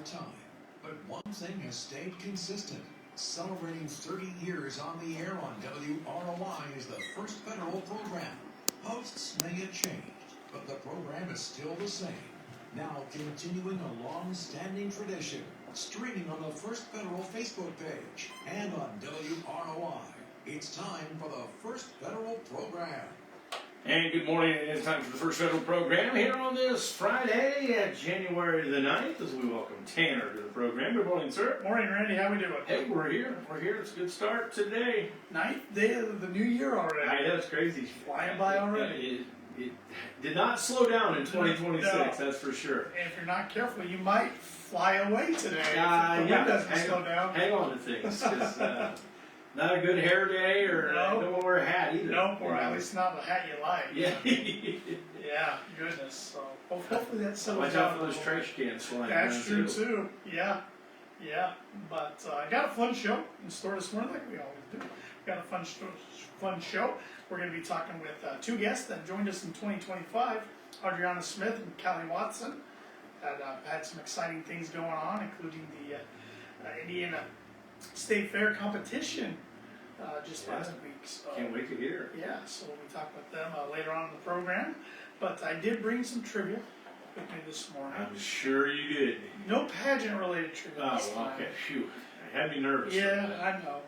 time, but one thing has stayed consistent. Celebrating 30 years on the air on WROI is the first federal program. Hosts may have changed, but the program is still the same. Now continuing a long-standing tradition, streaming on the First Federal Facebook page and on WROI. It's time for the First Federal program. And good morning, it is time for the First Federal program here on this Friday, January the 9th, as we welcome Tanner to the program. Good morning, sir. Morning, Randy. How we doing? Hey, we're here. It's a good start today. 9th day of the new year already. I know, it's crazy. Flying by already. It did not slow down in 2026, No. That's for sure. And if you're not careful, you might fly away today if the Yeah, wind doesn't slow down. Hang on to things. 'Cause, not a good hair day, or No. don't want to wear a hat either. Nope, or at least not the hat you like. Yeah. Yeah, goodness. So hopefully that settles Watch down. out for those trash cans flying That's around, true too. Yeah. But I got a fun show in store this morning, like we always do. Got a fun show. We're going to be talking with two guests that joined us in 2025, Adrianna Smith and Kallie Watson. Had some exciting things going on, including the Indiana State Fair competition just last week. So, Can't wait to hear. yeah, so we'll be talking with them later on in the program. But I did bring some trivia with me this morning. I'm sure you did. No pageant related trivia this Oh, time. okay. Phew. It had me nervous. Yeah, I know.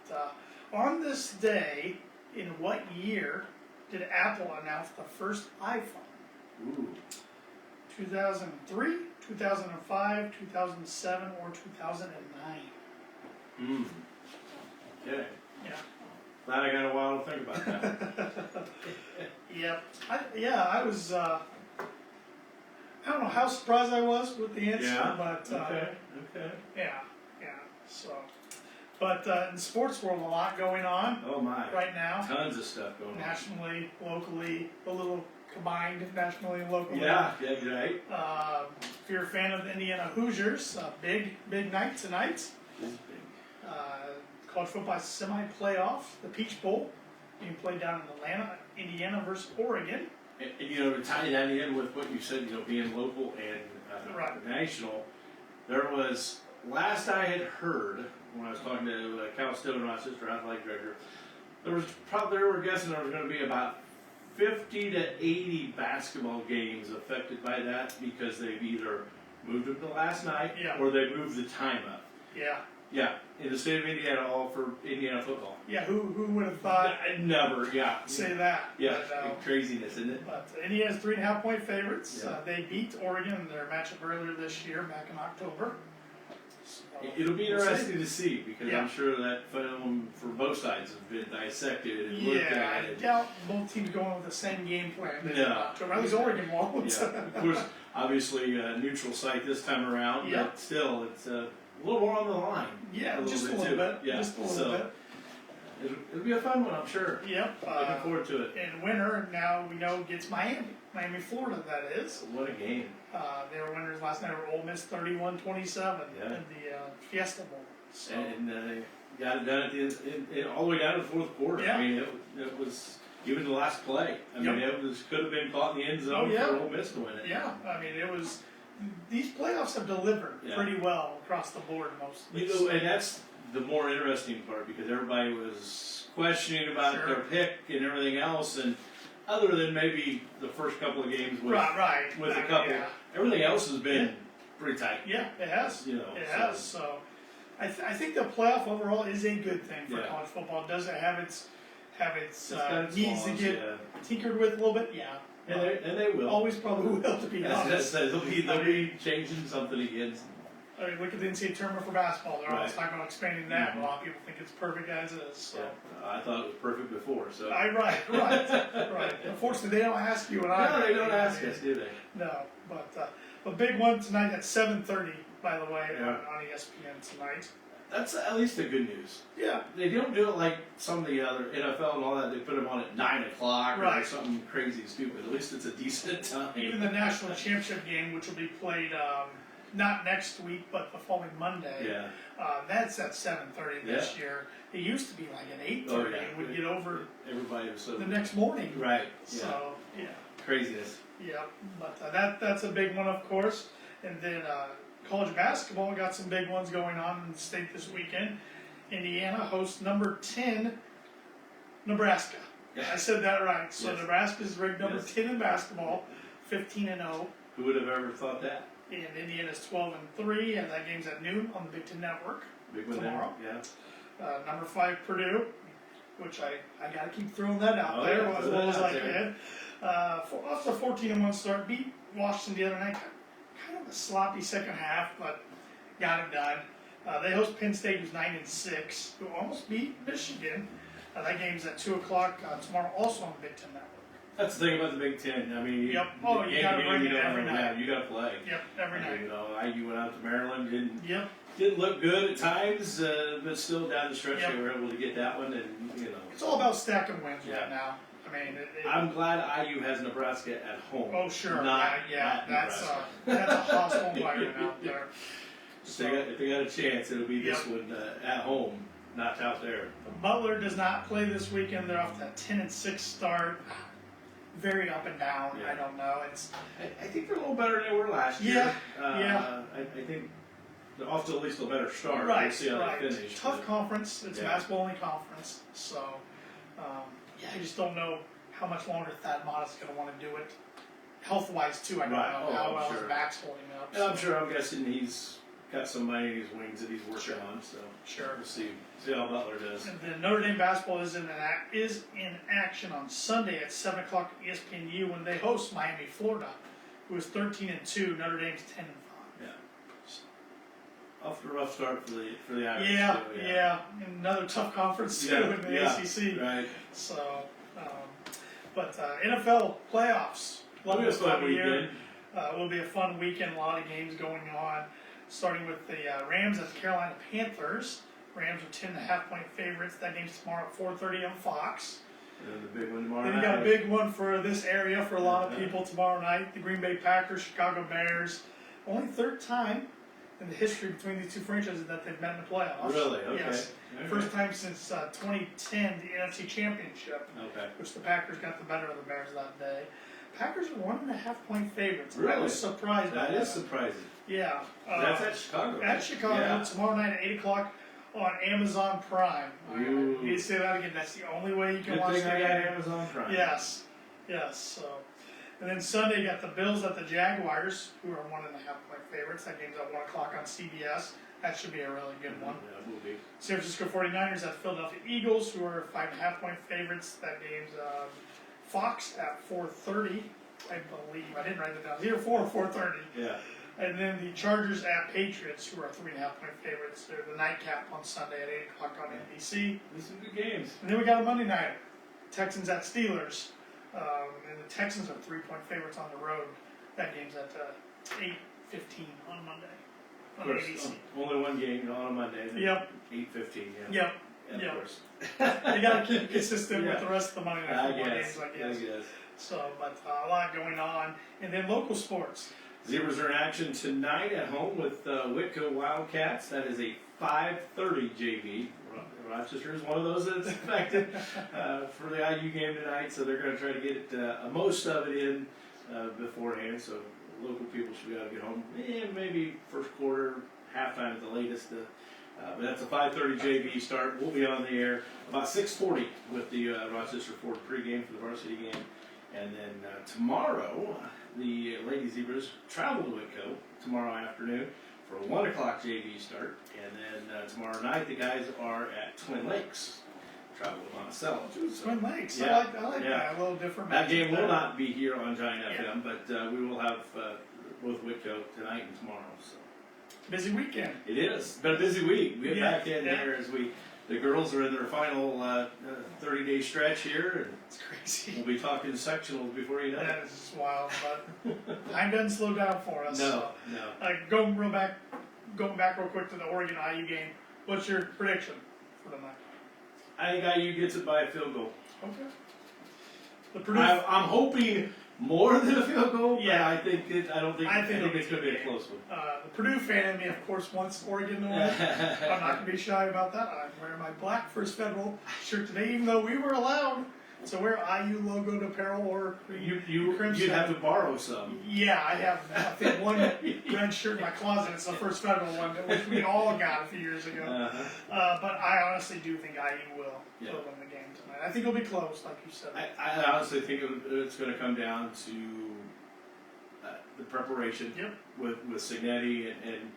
But on this day, in what year did Apple announce the first iPhone? Ooh. 2003, 2005, 2007, or 2009? Okay. Yeah. Glad I got a while to think about that. Yep. I was. I don't know how surprised I was with the answer, Yeah. but Okay. yeah. So, but in the sports world, a lot going on Oh my. right now. Tons of stuff going on. Nationally, locally, a little combined nationally and locally. Yeah, you're right. If you're a fan of the Indiana Hoosiers, big night tonight. This is big. College football semi-playoff, the Peach Bowl, being played down in Atlanta, Indiana versus Oregon. And to tie that in with what you said, being local and Right. national, there was, last I had heard, when I was talking to Cal Stone, my sister, athletic director, they were guessing there was going to be about 50 to 80 basketball games affected by that because they've either moved it to last night or they moved the time up. Yeah. Yeah, in the state of Indiana, all for Indiana football. Yeah, who would have thought? Never, yeah. Say that. Yeah, But, craziness, isn't it? but Indiana's 3.5-point favorites. Yeah. They beat Oregon in their matchup earlier this year, back in October. So, It'll be interesting to see because Yeah. I'm sure that film for both sides has been dissected and looked Yeah, at. I doubt both teams going with the same game plan. No. At least Oregon won't. Yeah, of course, obviously a neutral site this time around, Yeah. but still, it's a little more on the line. Yeah, just a little too. bit. Yeah, Just a little so bit. it'll be a fun one, I'm sure. Yep. Looking forward to it. And winner now we know gets Miami, Florida. That is. What a game! They were winners last night. Were Ole Miss 31-27 Yeah. in the Fiesta Bowl. So, And got it done at the end, all the way down to the fourth quarter. Yeah. I mean, it was even the last play. I mean, it could have been caught in the end zone Oh, yeah. for Ole Miss to win it. yeah, I mean it was. These playoffs have delivered pretty well across the board mostly. And that's the more interesting part because everybody was questioning about their pick and everything else, and other than maybe the first couple of games with a couple, everything else has been pretty tight. Yeah, it has. It has. So I think the playoff overall is a good thing for college football. Does it have its needs to get tinkered with a little bit? Yeah. And they will. Always probably will, to be honest. They'll be changing something again. I mean, look at the NCAA tournament for basketball. They're always talking about expanding that. A lot of people think it's perfect as is. So. Yeah, I thought it was perfect before. So. Right. Unfortunately, they don't ask you and I. No, they don't ask us, do they? No, but a big one tonight at 7:30. By the way, Yeah. on ESPN tonight. That's at least the good news. Yeah. They don't do it like some of the other NFL and all that. They put them on at 9 o'clock or something crazy stupid. At least it's a decent time. Even the national championship game, which will be played not next week, but the following Monday. Yeah. That's at 7:30 this year. It used to be like at 8:30. It would get over everybody was so the next morning. Right. So yeah. Craziness. Yeah, but that's a big one, of course. And then college basketball got some big ones going on in the state this weekend. Indiana hosts number 10, Nebraska. I said that right. So Yes. Nebraska's ranked number Yes. 10 in basketball, 15-0. Who would have ever thought that? And Indiana's 12-3, and that game's at noon on the Big Ten Network. Big one Tomorrow. there. Yeah. Number 5, Purdue, which I got to keep throwing that out Oh, there yeah, as throw well that as out I there. can. Off the 14-1 start, beat Washington the other night. Kind of a sloppy second half, but got it done. They host Penn State, who's 9-6, who almost beat Michigan. That game's at 2 o'clock tomorrow, also on the Big Ten Network. That's the thing about the Big Ten. I mean, Yep. Oh, you gotta bring it don't every know, night. yeah, you got to play. Yep, every I mean, night. you know, IU went out to Maryland, Yep. didn't look good at times, but still down the stretch Yep. they were able to get that one, and you know. It's all about stacking wins Yeah. right now. I mean, I'm glad IU has Nebraska at home. oh sure, not yeah, at that's Nebraska. a hostile environment out there. If they got a chance, it'll be this one at home, not out there. Butler does not play this weekend. They're off to a 10-6 start. Very up and down. Yeah. I don't know. It's I think they're a little better than they were last year. Yeah. I think they're off to at least a better start. right, We'll see how right. they finish. Tough but- conference. It's a Yeah. basketball only conference. So I just don't know how much longer Thad Motta's going to want to do it. Health wise too. I don't Right. know Oh, how I'm well sure. his back's holding up. And I'm guessing he's got somebody in his wings that he's working on. So Sure. we'll see how Butler does. And then Notre Dame basketball is in action on Sunday at 7 o'clock at ESPNU when they host Miami, Florida, who is 13-2. Notre Dame's 10-5. Yeah. Off to a rough start for the Irish. Yeah, too, yeah. And another tough conference too in the ACC. Right. So, but NFL playoffs. It'll be a fun weekend. Will be a fun weekend. A lot of games going on. Starting with the Rams at the Carolina Panthers. Rams are 10.5-point favorites. That game's tomorrow at 4:30 on Fox. And the big one tomorrow Then you night. got a big one for this area for a lot of people tomorrow night. The Green Bay Packers, Chicago Bears. Only third time in the history between these two franchises that they've met in the playoffs. Really? Okay. Yes. Okay. First time since 2010, the NFC Championship, Okay. which the Packers got the better of the Bears that day. Packers are 1.5-point favorites. I Really? was surprised by That that. is surprising. Yeah. That's at Chicago. At Chicago Yeah. tomorrow night at 8 o'clock on Amazon Prime. I Ooh. need to say that again. That's the only way you can Good watch thing the I got game. Amazon Prime. Yes, yes. So, and then Sunday you got the Bills at the Jaguars, who are 1.5-point favorites. That game's at 1 o'clock on CBS. That should be a really good one. Yeah, it will be. San Francisco 49ers at Philadelphia Eagles, who are 5.5-point favorites. That game's Fox at 4:30, I believe. I didn't write it down. Either 4 or 4:30. Yeah. And then the Chargers at Patriots, who are 3.5-point favorites. They're the nightcap on Sunday at 8 o'clock on NBC. These are good games. And then we got a Monday night. Texans at Steelers. And the Texans are 3-point favorites on the road. That game's at 8:15 on Monday Of on course, ABC. only one game on a Monday. Yep, 8:15. Yeah. yep. Yeah, yep. Of course. They got to keep it consistent Yeah. with the rest of the Monday night I football guess. games, I guess. I guess. So, but a lot going on. And then local sports. Zebras are in action tonight at home with Whitco Wildcats. That is a 5:30 JV. Rochester is one of those that's affected for the IU game tonight, so they're going to try to get most of it in beforehand. So local people should be able to get home. Maybe first quarter, halftime at the latest. But that's a 5:30 JV start. We'll be on the air about 6:40 with the Rochester Ford pregame for the varsity game. And then tomorrow, the Lady Zebras travel to Whitco tomorrow afternoon for a 1 o'clock JV start. And then tomorrow night, the guys are at Twin Lakes, travel to Monticello. So Twin Lakes. Yeah, I like yeah. that. A little different. that matchup game will there. not be here on Giant Yeah. FM, but we will have both Whitco tonight and tomorrow. So Busy weekend. it is. It's been a busy week. We get Yeah, back in yeah. here as the girls are in their final 30-day stretch here, and It's crazy. we'll be talking sectionals before you know That it. is just wild, but time doesn't slow down for us. No, no. Going back real quick to the Oregon IU game. What's your prediction for the night? I think IU gets it by a field goal. Okay. The Purdue. I'm hoping more than a field goal, but Yeah. I think I don't think I think it's going to be a close one. The Purdue fan in me, of course, wants Oregon to win. I'm not going to be shy about that. I'm wearing my black First Federal shirt today, even though we were allowed to wear IU logoed apparel or You'd crimson. have to borrow some. Yeah, I have. I think one red shirt in my closet. It's the first federal one, which we all got a few years ago. But I honestly do think IU will win the game tonight. I think it'll be close, like you said. I honestly think it's going to come down to the preparation with Signetti and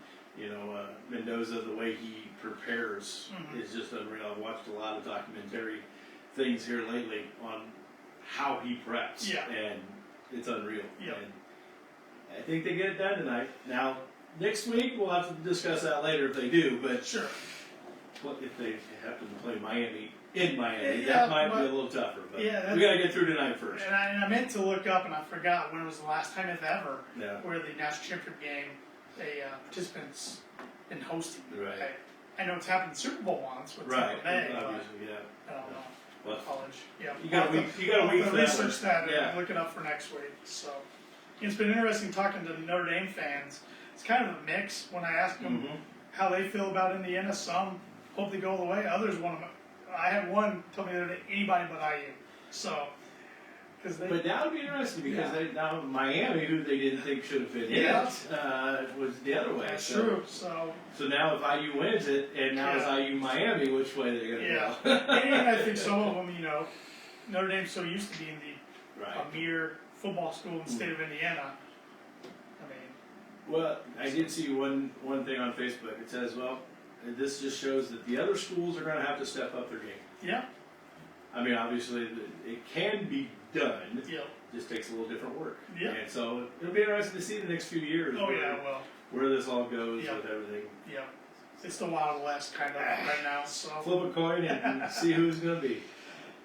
Mendoza. The way he prepares is just unreal. I've watched a lot of documentary things here lately on how he preps, and it's unreal. And I think they get it done tonight. Now, next week we'll have to discuss that later if they do. But sure, if they happen to play Miami in Miami, that might be a little tougher. But we got to get through tonight first. And I meant to look up, and I forgot when was the last time, if ever, where the national championship game, participants been hosting. Right. I know it's happened in Super Bowl once with Tampa Bay, but I don't know. Well, college. You got a week for research that Yeah. and look it up for next week. So it's been interesting talking to Notre Dame fans. It's kind of a mix. When I ask them how they feel about Indiana, some hope they go all the way. Others want them. I had one tell me that anybody but IU. So but that would be interesting because now Miami, who they didn't think should have been was the other way. That's true. So now if IU wins it, and now it's IU Miami, which way they're going to go? And I think some of them, Notre Dame's so used to being the premier football school in the state of Indiana. Well, I did see one thing on Facebook. It says, this just shows that the other schools are going to have to step up their game. Yeah. I mean, obviously, it can be done. Yep. Just takes a little different work. Yeah. And so it'll be interesting to see the next few years. Where this all goes with everything. Yeah. It's the Wild West kind of right now. So flip a coin and see who's going to be.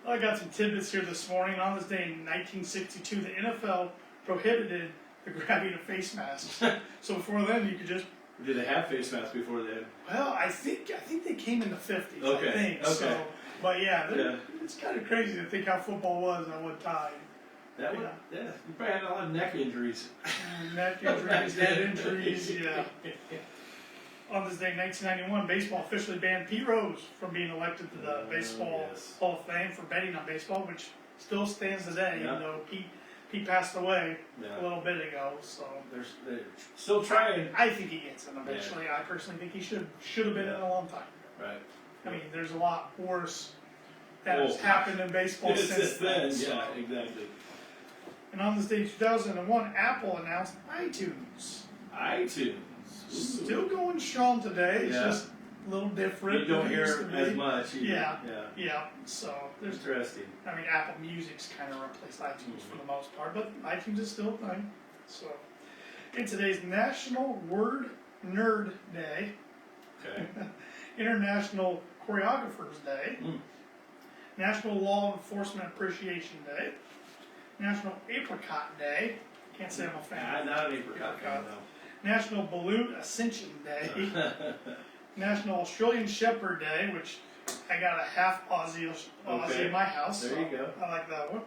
Well, I got some tidbits here this morning. On this day in 1962, the NFL prohibited the grabbing of face masks. So before then, you could just. Did they have face masks before then? Well, I think they came in the 50s. Okay. I think. Okay. So, but it's kind of crazy to think how football was at one time. You probably had a lot of neck injuries. Neck injuries, head injuries, On this day in 1991, baseball officially banned Pete Rose from being elected to the Baseball Hall of Fame for betting on baseball, which still stands today, even though Pete passed away a little bit ago. So they're still trying. I think he gets in eventually. I personally think he should have been in a long time. Right. I mean, there's a lot worse that has happened in baseball since then. Yeah, exactly. And on this day, 2001, Apple announced iTunes. Ooh. Still going strong today. It's just a little different. You don't hear it as much. Yeah. So there's interesting. I mean, Apple Music's kind of replaced iTunes for the most part, but iTunes is still a thing. So, in today's National Word Nerd Day, International Choreographers Day, National Law Enforcement Appreciation Day, National Apricot Day. Can't say I'm a fan. Not an apricot. National Balloon Ascension Day. National Australian Shepherd Day, which I got a half Aussie in my house. There you go. I like that one.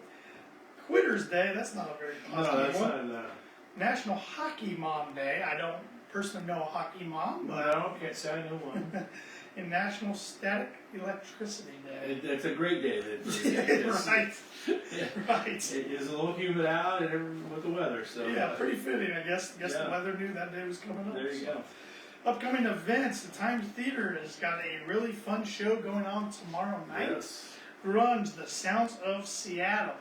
Quitters Day. That's not a very positive one. Not National Hockey Mom Day. I don't personally know a hockey mom, but I can't say I know one. And National Static Electricity Day. It's a great day. Right. It is a little humid out and with the weather, so pretty fitting. I guess the weather knew that day was coming up. There you go. Upcoming events: the Times Theater has got a really fun show going on tomorrow night. Yes. Grunge: The Sounds of Seattle.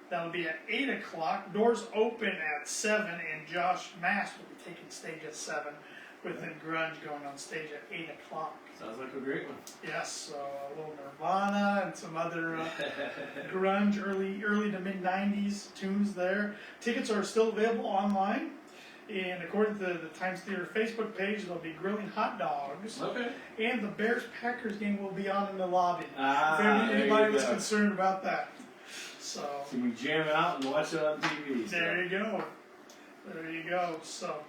That'll be at 8 o'clock. Doors open at 7, and Josh Mast will be taking stage at 7, with the Grunge going on stage at 8 o'clock. Sounds like a great one. Yes, so a little Nirvana and some other grunge, early to mid '90s tunes there. Tickets are still available online, and according to the Times Theater Facebook page, they'll be grilling hot dogs. Okay. And the Bears-Packers game will be on in the lobby. If anybody was concerned about that. So you can jam out and watch it on TV. There you go. There you go. So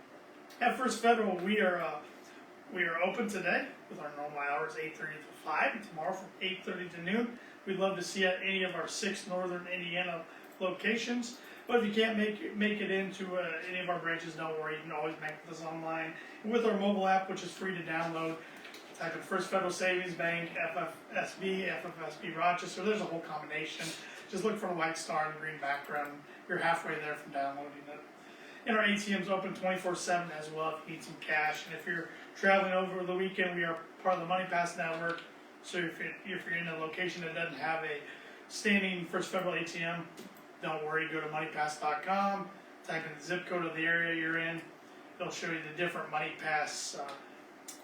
at First Federal, we are open today with our normal hours, 8:30 to 5, and tomorrow from 8:30 to noon. We'd love to see you at any of our 6 northern Indiana locations. But if you can't make it into any of our branches, don't worry. You can always make this online. And with our mobile app, which is free to download, type in First Federal Savings Bank, FFSB Rochester. There's a whole combination. Just look for the white star and the green background. You're halfway there from downloading it. And our ATM's open 24/7 as well if you need some cash. And if you're traveling over the weekend, we are part of the Money Pass network. So if you're in a location that doesn't have a standing First Federal ATM, don't worry, go to moneypass.com, type in the zip code of the area you're in. It'll show you the different Money Pass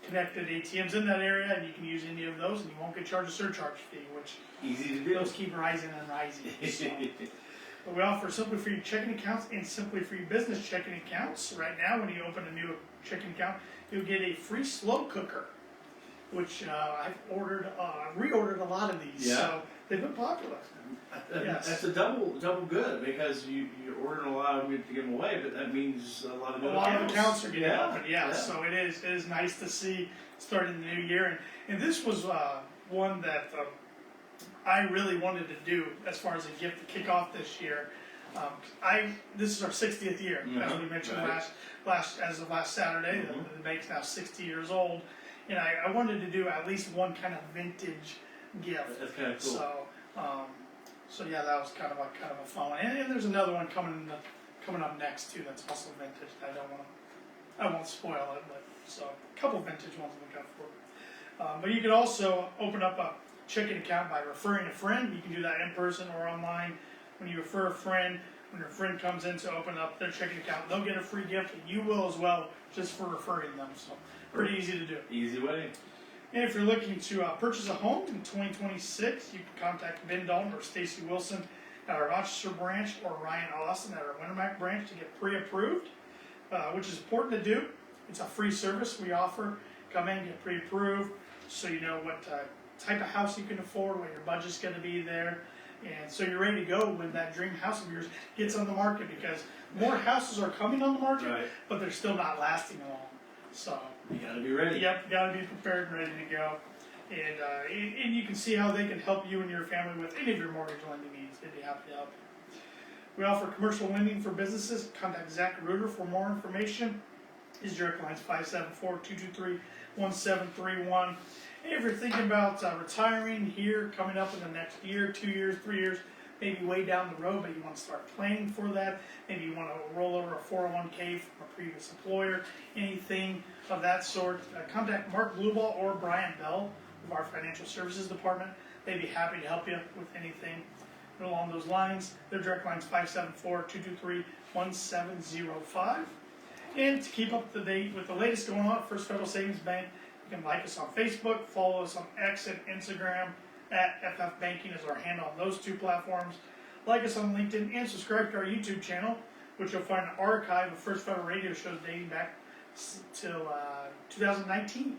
connected ATMs in that area, and you can use any of those, and you won't get charged a surcharge fee, which Easy to do. those keep rising and rising. So. But we offer Simply Free checking accounts and Simply Free business checking accounts. Right now, when you open a new checking account, you'll get a free slow cooker, which I've reordered a lot of these. Yeah. So they've been popular. Yes. That's a double good because you're ordering a lot of them to give them away, but that means a lot of accounts are getting Yeah. open. Yeah. So it is nice to see starting the new year, and this was one that I really wanted to do as far as a gift to kick off this year. This is our 60th year, as we mentioned as of last Saturday. The bank's now 60 years old, and I wanted to do at least one kind of vintage gift. That's kind of cool. So yeah, that was kind of a fun one. And there's another one coming up next too. That's also vintage. I won't spoil it, but so a couple vintage ones to look out for. But you can also open up a checking account by referring a friend. You can do that in person or online. When you refer a friend, when your friend comes in to open up their checking account, they'll get a free gift, and you will as well, just for referring them. So pretty easy to do. Easy way. And if you're looking to purchase a home in 2026, you can contact Ben Dalton or Stacy Wilson at our Rochester branch or Ryan Austin at our Wintermac branch to get pre-approved, which is important to do. It's a free service we offer. Come in, get pre-approved, so you know what type of house you can afford, what your budget's going to be there, and so you're ready to go when that dream house of yours gets on the market, because more houses are coming on the market, but they're still not lasting long. So you gotta be ready. Yep, gotta be prepared and ready to go. And you can see how they can help you and your family with any of your mortgage lending needs. They'd be happy to help you. We offer commercial lending for businesses. Contact Zach Reuter for more information. His direct line is 574-223-1731. And if you're thinking about retiring here, coming up in the next year, 2 years, 3 years, maybe way down the road, but you want to start planning for that, maybe you want to roll over a 401k from a previous employer, anything of that sort, contact Mark Blueball or Brian Bell of our financial services department. They'd be happy to help you with anything along those lines. Their direct line is 574-223-1705. And to keep up to date with the latest going on at First Federal Savings Bank, you can like us on Facebook, follow us on X and Instagram at FF Banking is our handle on those two platforms. Like us on LinkedIn and subscribe to our YouTube channel, which you'll find an archive of First Federal radio shows dating back till 2019.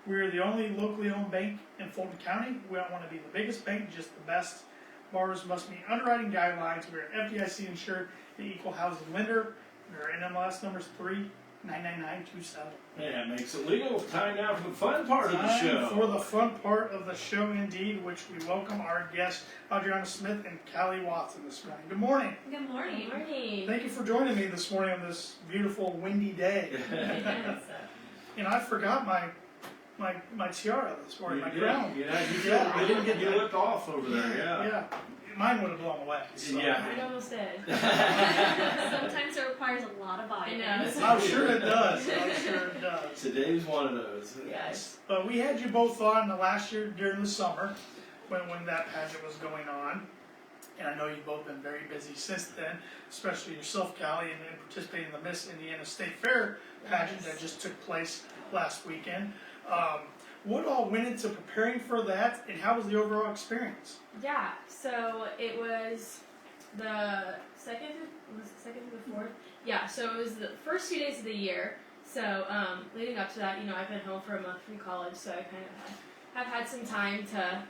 We're the only locally owned bank in Fulton County. We don't want to be the biggest bank, just the best. Borrowers must meet underwriting guidelines. We're FDIC insured, the equal housing lender. Our NMLS number is 399927. Yeah, it makes it legal. Time now for the fun part of the show. For the fun part of the show, indeed, which we welcome our guests, Adrianna Smith and Kallie Watson this morning. Good morning. Good morning. Good morning. Thank you for joining me this morning on this beautiful, windy day. Yes. And I forgot my tiara this morning, my crown. You looked off over there, Yeah. Mine would have blown away. So. Yeah. Mine almost did. Sometimes it requires a lot of body. I know. I'm sure it does. I'm sure it does. Today's one of those. Yes. But we had you both on the last year during the summer when that pageant was going on. And I know you've both been very busy since then, especially yourself, Kallie, and participating in the Miss Indiana State Fair pageant that just took place last weekend. What all went into preparing for that, and how was the overall experience? Yeah, so it was the second to the fourth? Yeah, so it was the first 2 days of the year. So leading up to that, I've been home for a month from college, so I kind of have had some time to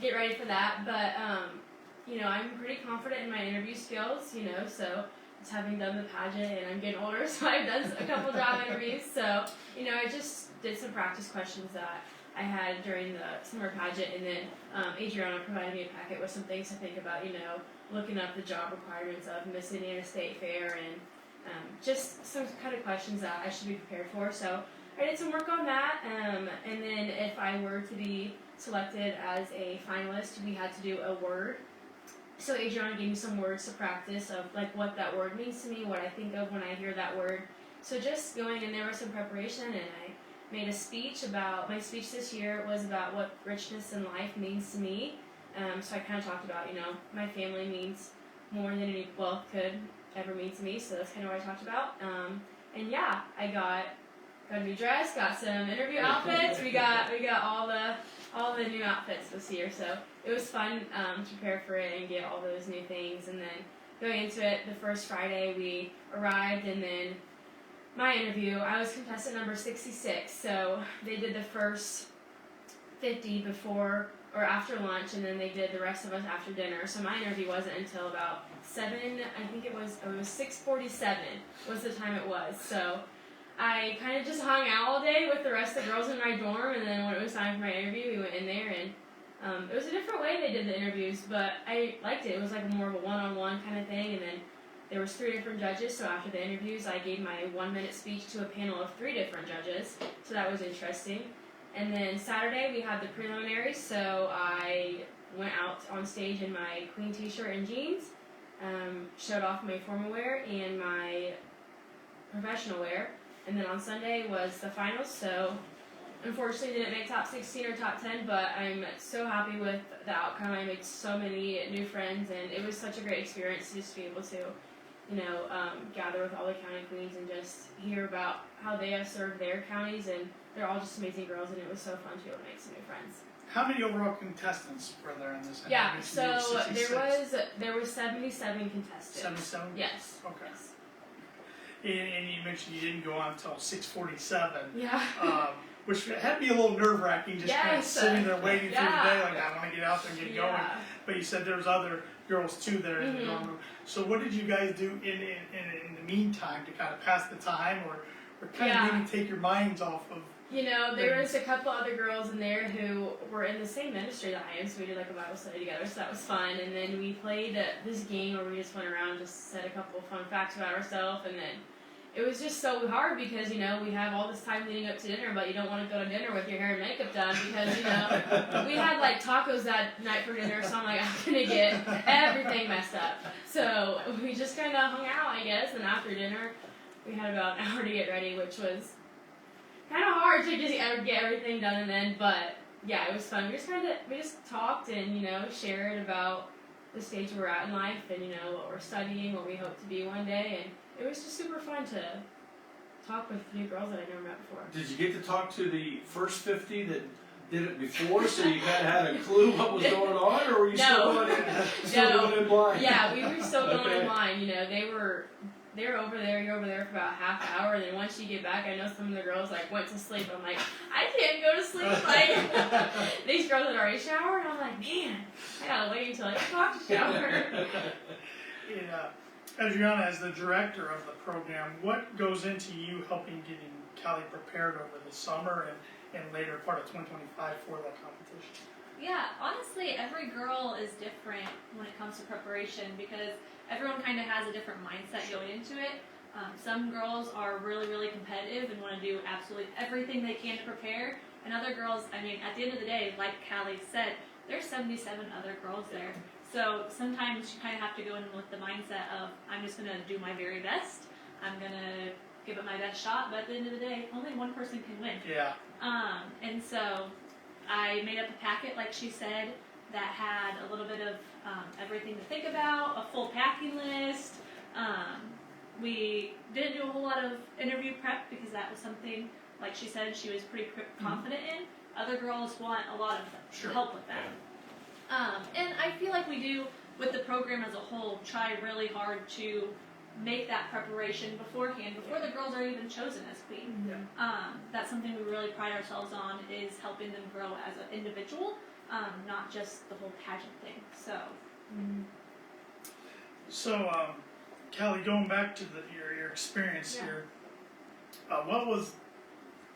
get ready for that. But, I'm pretty confident in my interview skills, so just having done the pageant, and I'm getting older, so I've done a couple job interviews. So, I just did some practice questions that I had during the summer pageant, and then Adrianna provided me a packet with some things to think about, looking up the job requirements of Miss Indiana State Fair, and just some kind of questions that I should be prepared for. So I did some work on that, and then if I were to be selected as a finalist, we had to do a word So Adrianna gave me some words to practice of like what that word means to me, what I think of when I hear that word. So just going in there with some preparation, and I made a speech about, my speech this year was about what richness in life means to me. So I kind of talked about, my family means more than any wealth could ever mean to me, so that's kind of what I talked about. And yeah, I got a new dress, got some interview outfits, we got all the new outfits this year, so it was fun to prepare for it and get all those new things. And then going into it, the first Friday we arrived, and then my interview, I was contestant number 66, so they did the first 50 before or after lunch, and then they did the rest of us after dinner. So my interview wasn't until about 7, I think it was 6:47 was the time it was. So I kind of just hung out all day with the rest of the girls in my dorm, and then when it was time for my interview, we went in there, and it was a different way they did the interviews, but I liked it. It was like more of a one-on-one kind of thing, and then there was 3 different judges, so after the interviews, I gave my 1-minute speech to a panel of 3 different judges, so that was interesting. And then Saturday, we had the preliminaries, so I went out on stage in my clean t-shirt and jeans, showed off my formal wear and my professional wear, and then on Sunday was the finals, so unfortunately didn't make top 16 or top 10, but I'm so happy with the outcome. I made so many new friends, and it was such a great experience to just be able to gather with all the county queens and just hear about how they have served their counties, and they're all just amazing girls, and it was so fun to be able to make some new friends. How many overall contestants were there in this? Yeah, so there was 77 contestants. 77? Yes. Okay. Yes. And you mentioned you didn't go on until 6:47. Yeah. Which had to be a little nerve-wracking, just kind of sitting there waiting through the day, like, I want to get out there and get going. But you said there was other girls too there in the dorm room. So what did you guys do in the meantime to kind of pass the time, or kind of maybe take your minds off of? There was a couple other girls in there who were in the same ministry that I am, so we did like a Bible study together, so that was fun. And then we played this game where we just went around and just said a couple of fun facts about ourselves, and then it was just so hard because, we have all this time leading up to dinner, but you don't want to go to dinner with your hair and makeup done because, we had like tacos that night for dinner, so I'm like, I'm going to get everything messed up. So we just kind of hung out, I guess, and after dinner, we had about an hour to get ready, which was kind of hard to just get everything done and then, but yeah, it was fun. We just talked and, shared about the stage we're at in life and, what we're studying, what we hope to be one day, and it was just super fun to talk with new girls that I never met before. Did you get to talk to the first 50 that did it before, so you kind of had a clue what was going on, or were you still going in blind? Yeah, we were still going in blind. They're over there, you're over there for about half an hour, and then once you get back, I know some of the girls went to sleep. I'm like, I can't go to sleep. These girls had already showered, and I'm like, man, I gotta wait until I get off to shower. Adrianna, as the director of the program, what goes into you helping getting Kallie prepared over the summer and later part of 2025 for that competition? Yeah, honestly, every girl is different when it comes to preparation because everyone kind of has a different mindset going into it. Some girls are really, really competitive and want to do absolutely everything they can to prepare. And other girls, at the end of the day, like Kallie said, there's 77 other girls there. So sometimes you kind of have to go in with the mindset of, I'm just going to do my very best. I'm going to give it my best shot. But at the end of the day, only one person can win. Yeah. And so I made up a packet, like she said, that had a little bit of everything to think about, a full packing list. We didn't do a whole lot of interview prep because that was something, like she said, she was pretty confident in. Other girls want a lot of help with that. And I feel like we do, with the program as a whole, try really hard to make that preparation beforehand, before the girls are even chosen as queen. Yeah. That's something we really pride ourselves on, is helping them grow as an individual, not just the whole pageant thing. So, Kallie, going back to your experience here, what was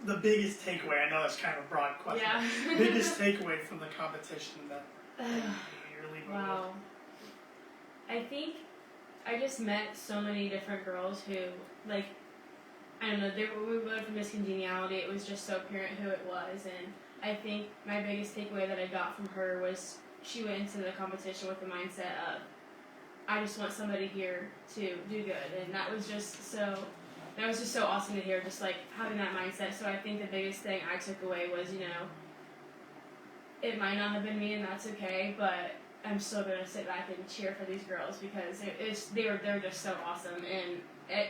the biggest takeaway? I know that's kind of a broad question. Yeah. Biggest takeaway from the competition that you're leaving Wow. I think I just met so many different girls who, I don't know, we went from miscongeniality. It was just so apparent who it was, and I think my biggest takeaway that I got from her was she went into the competition with the mindset of, I just want somebody here to do good, and that was just so awesome to hear, just like having that mindset. So I think the biggest thing I took away was, it might not have been me, and that's okay, but I'm still gonna sit back and cheer for these girls because they're just so awesome, and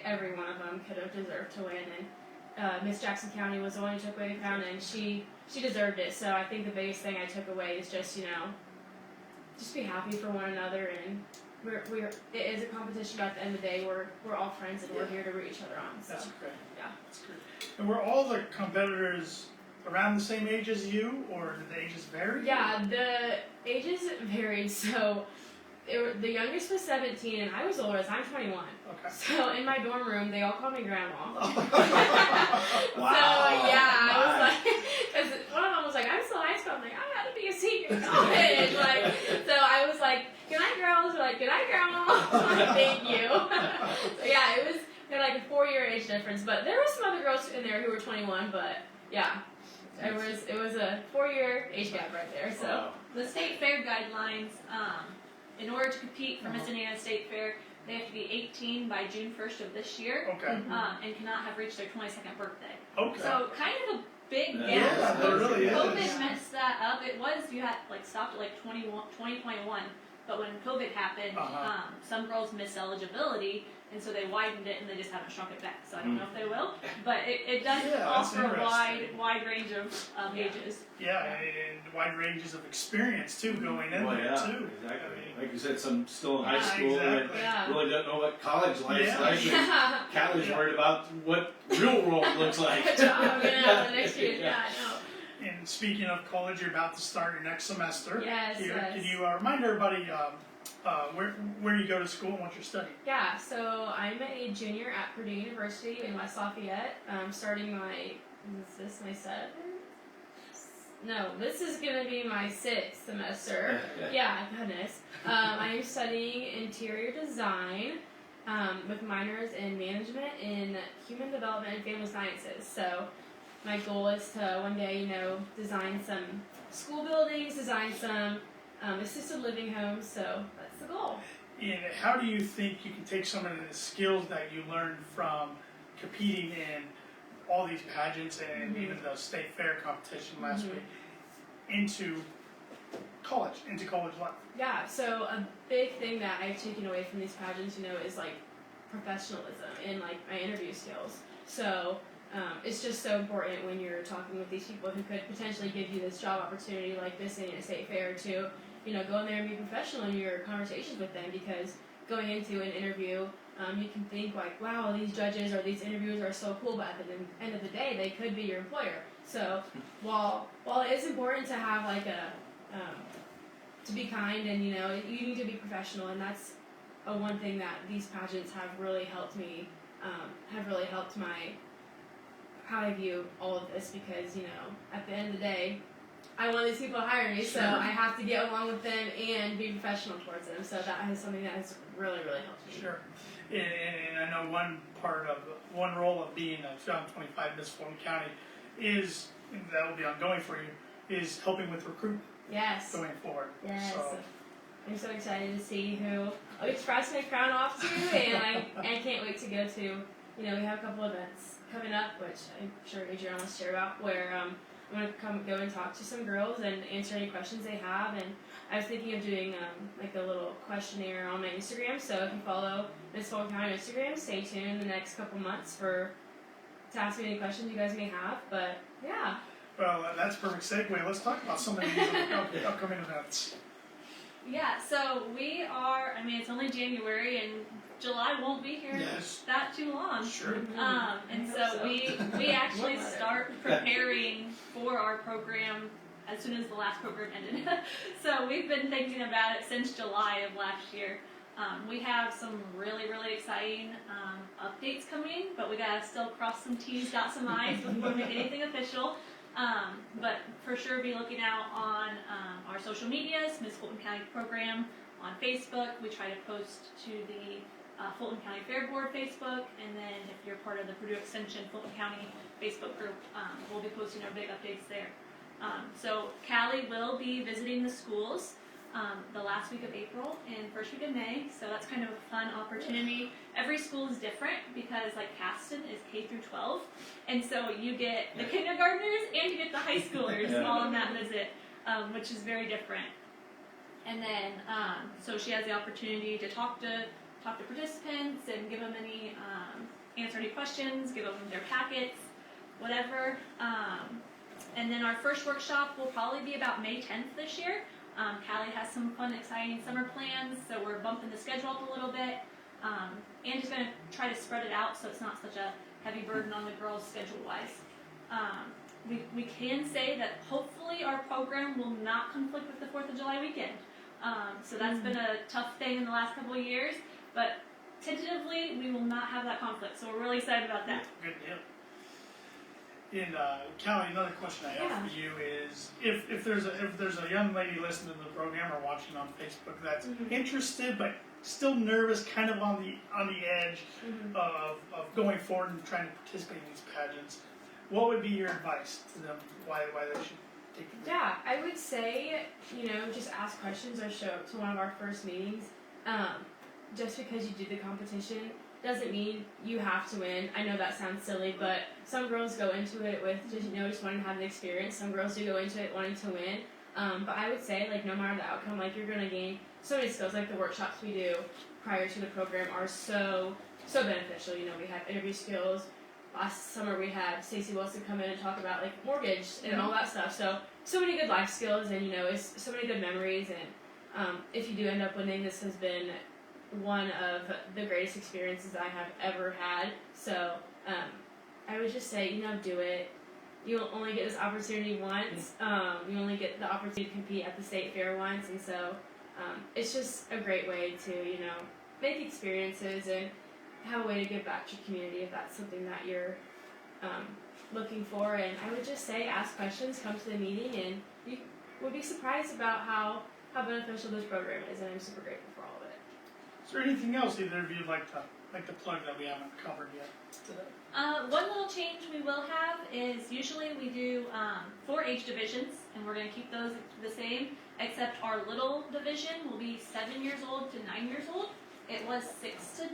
every one of them could have deserved to win. And Miss Jackson County was the one who took away the crown, and she deserved it. So I think the biggest thing I took away is just just be happy for one another, and it is a competition, but at the end of the day, we're all friends, and we're here to root each other on. So That's great. yeah. That's great. And were all the competitors around the same age as you, or did the ages vary? Yeah, the ages varied. So the youngest was 17, and I was older. I'm 21. Okay. So in my dorm room, they all called me grandma. Wow. So yeah, I was like, because one of them was like, I'm still in high school. I'm like, I got to be a senior in college. So I was like, good night, girls. They're like, good night, grandma. I'm like, thank you. So yeah, they're like a 4-year age difference, but there were some other girls in there who were 21. But yeah, it was a 4-year age gap right there. So Wow. The state fair guidelines, in order to compete for Miss Indiana State Fair, they have to be 18 by June 1st of this year, Okay. and cannot have reached their 22nd birthday. Okay. So kind of a big gap. Yeah, there really COVID is. messed that up. It was, you had stopped at 20.1, but when COVID happened, some girls missed eligibility, and so they widened it, and they just haven't shrunk it back. So I don't know if they will, but it does Yeah, offer that's a wide range of ages. Yeah, and wide ranges of experience too going in Well, there yeah, too. exactly. Like you said, some still in high Yeah, school exactly. that yeah. really don't know what college life's Yeah. like. Yeah. Callie's Yeah. worried about what real world looks like. Good job. Yeah, the next year. Yeah, I know. And speaking of college, you're about to start your next semester. Yes, Here, yes. Can you remind everybody where you go to school and what you're studying? Yeah, so I'm a junior at Purdue University in West Lafayette. Starting is this my 7th? No, this is gonna be my 6th semester. Yeah, goodness. I am studying interior design with minors in management in human development and family sciences. So my goal is to one day, design some school buildings, design some assisted living homes. So that's the goal. And how do you think you can take some of the skills that you learned from competing in all these pageants and even the state fair competition last week into college life? Yeah, so a big thing that I've taken away from these pageants, is like professionalism and like my interview skills. So it's just so important when you're talking with these people who could potentially give you this job opportunity like this in a state fair to, go in there and be professional in your conversations with them, because going into an interview, you can think like, wow, these judges or these interviewers are so cool, but at the end of the day, they could be your employer. So while it is important to have like to be kind and, you need to be professional, and that's one thing that these pageants have really helped me, have really helped how I view all of this, because, at the end of the day, I want these people to hire me, so I have to get along with them and be professional towards them. So that is something that has really, really helped me. Sure. And I know one role of being a 2025 Miss Fulton County is, and that will be ongoing for you, is helping with recruitment Yes. going forward. Yes. So, I'm so excited to see who I'll express my crown off to, and I can't wait to go to. We have a couple events coming up, which I'm sure Adrianna wants to share about, where I'm going to go and talk to some girls and answer any questions they have. And I was thinking of doing like a little questionnaire on my Instagram. So if you follow Miss Fulton County on Instagram, stay tuned the next couple months to ask me any questions you guys may have. But yeah. well, that's a perfect segue. Let's talk about some of these upcoming events. Yeah, so we are, it's only January, and July won't be here Yes. that too long. Sure. And I so hope we actually What letter? start preparing for our program as soon as the last program ended. So we've been thinking about it since July of last year. We have some really, really exciting updates coming, but we gotta still cross some T's, dot some I's before we make anything official. But for sure be looking out on our social medias, Miss Fulton County Program on Facebook. We try to post to the Fulton County Fair Board Facebook, and then if you're part of the Purdue Extension Fulton County Facebook group, we'll be posting our big updates there. So Kallie will be visiting the schools. the last week of April and first week of May. So that's kind of a fun opportunity. Every school is different because like Caston is K through 12, and so you get the kindergartners and you get the high schoolers all on that visit, which is very different. And then so she has the opportunity to talk to participants and give them any answer any questions, give them their packets, whatever. And then our first workshop will probably be about May 10th this year. Kallie has some fun, exciting summer plans, so we're bumping the schedule up a little bit. Andy's going to try to spread it out so it's not such a heavy burden on the girls schedule-wise. We can say that hopefully our program will not conflict with the 4th of July weekend. So that's been a tough thing in the last couple of years, but tentatively we will not have that conflict, so we're really excited about that. Good deal. And Kallie, another question I have for you is, if there's a young lady listening to the program or watching on Facebook that's interested but still nervous, kind of on the edge of going forward and trying to participate in these pageants, what would be your advice to them? Why they should take the lead? Yeah, I would say, just ask questions or show up to one of our first meetings. Just because you do the competition doesn't mean you have to win. I know that sounds silly, but some girls go into it with just wanting to have an experience. Some girls do go into it wanting to win. But I would say, no matter the outcome, you're going to gain so many skills. The workshops we do prior to the program are so beneficial. We have interview skills. Last summer we had Stacey Wilson come in and talk about mortgage and all that stuff. So many good life skills, and it's so many good memories. And if you do end up winning, this has been one of the greatest experiences I have ever had. So I would just say, do it. You'll only get this opportunity once. You only get the opportunity to compete at the state fair once, and so it's just a great way to make experiences and have a way to give back to your community if that's something that you're looking for. And I would just say, ask questions, come to the meeting, and you will be surprised about how beneficial this program is, and I'm super grateful for all of it. Is there anything else either of you'd like to plug that we haven't covered yet today? One little change we will have is usually we do 4 age divisions, and we're going to keep those the same, except our little division will be 7 years old to 9 years old. It was 6 to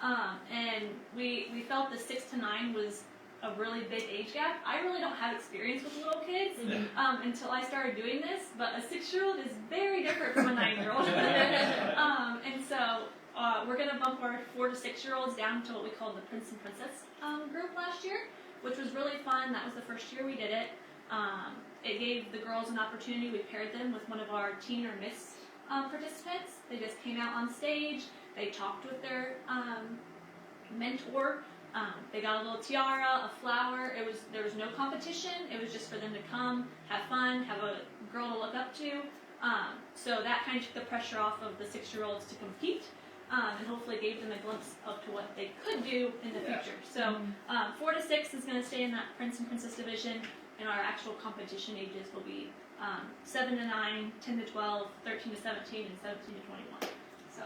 9, and we felt the 6 to 9 was a really big age gap. I really don't have experience with little kids until I started doing this, but a 6-year-old is very different from a 9-year-old. And so we're going to bump our 4 to 6-year-olds down to what we called the Prince and Princess group last year, which was really fun. That was the first year we did it. It gave the girls an opportunity. We paired them with one of our teen or miss participants. They just came out on stage. They talked with their mentor. They got a little tiara, a flower. There was no competition. It was just for them to come, have fun, have a girl to look up to. So that kind of took the pressure off of the 6-year-olds to compete, and hopefully gave them a glimpse of to what they could do in the future. So 4 to 6 is going to stay in that Prince and Princess division, and our actual competition ages will be 7 to 9, 10 to 12, 13 to 17, and 17 to 21. So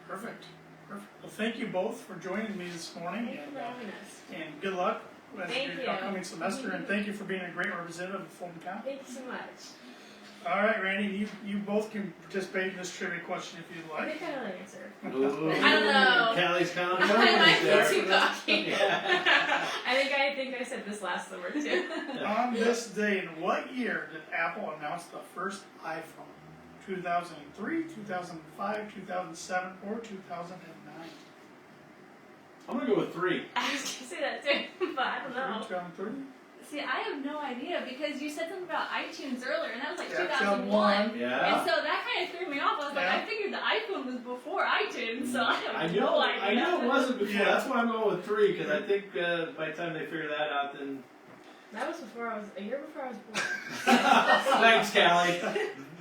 Perfect. Well, thank you both for joining me this morning. Thank you for having us. And good luck with your upcoming semester, and thank you for being a great representative of Fulton County. Thank you so much. All right, Randy, you both can participate in this trivia question if you'd I like. think I know the answer. Ooh, I don't know. Callie's kind of I might there. be too cocky. I think I said this last summer too. On this day, in what year did Apple announce the first iPhone? 2003, 2005, 2007, or 2009? I'm gonna go with 3. I was gonna say that too, but I don't know. 2003? see, I have no idea because you said something about iTunes earlier, and that was like Yeah, 2001. Yeah. And so that kind of threw me off. I was like, I figured the iPhone was before iTunes, so I have no idea. I know it wasn't before. Yeah. That's why I'm going with 3 because I think by the time they figure that out, then. That was a year before I was born. Thanks, Kallie.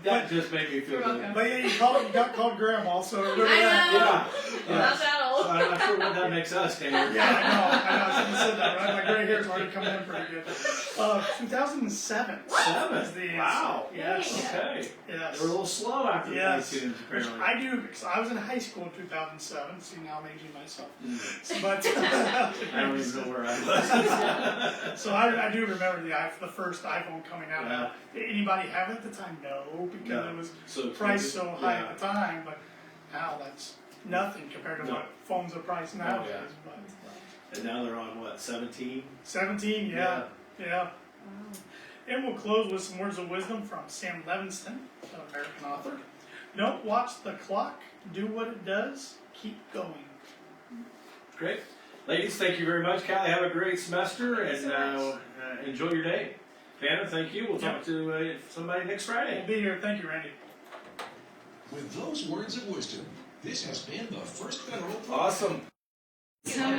That just made me feel You're good. welcome. But yeah, you got called grandma, so remember I that. know. Yeah. Not that old. I'm not sure what that makes us, Taylor. Yeah, I know, I shouldn't have said that, right? My gray hair's already coming in pretty good. 2007. Seven? Is the Wow. Yes. Okay. Yes. They were a little slow after the Yes. tunes, Which apparently. I do, because I was in high school in 2007. See, now I'm aging myself. But I don't even know where I was. so I do remember the first iPhone coming out. Yeah. Did anybody have it at the time? No, because No. it was So priced so high yeah. at the time. But now that's nothing compared to No. what phones are priced nowadays. But And now they're on what, 17? 17, yeah. And we'll close with some words of wisdom from Sam Levinston, an American author. Don't watch the clock. Do what it does. Keep going. Great. Ladies, thank you very much. Kallie, have a great semester and so enjoy your day. Vanna, thank you. We'll Yeah. talk to somebody next We'll Friday. be here. Thank you, Randy. With those words of wisdom, this has been the First Federal Program. Awesome. So much.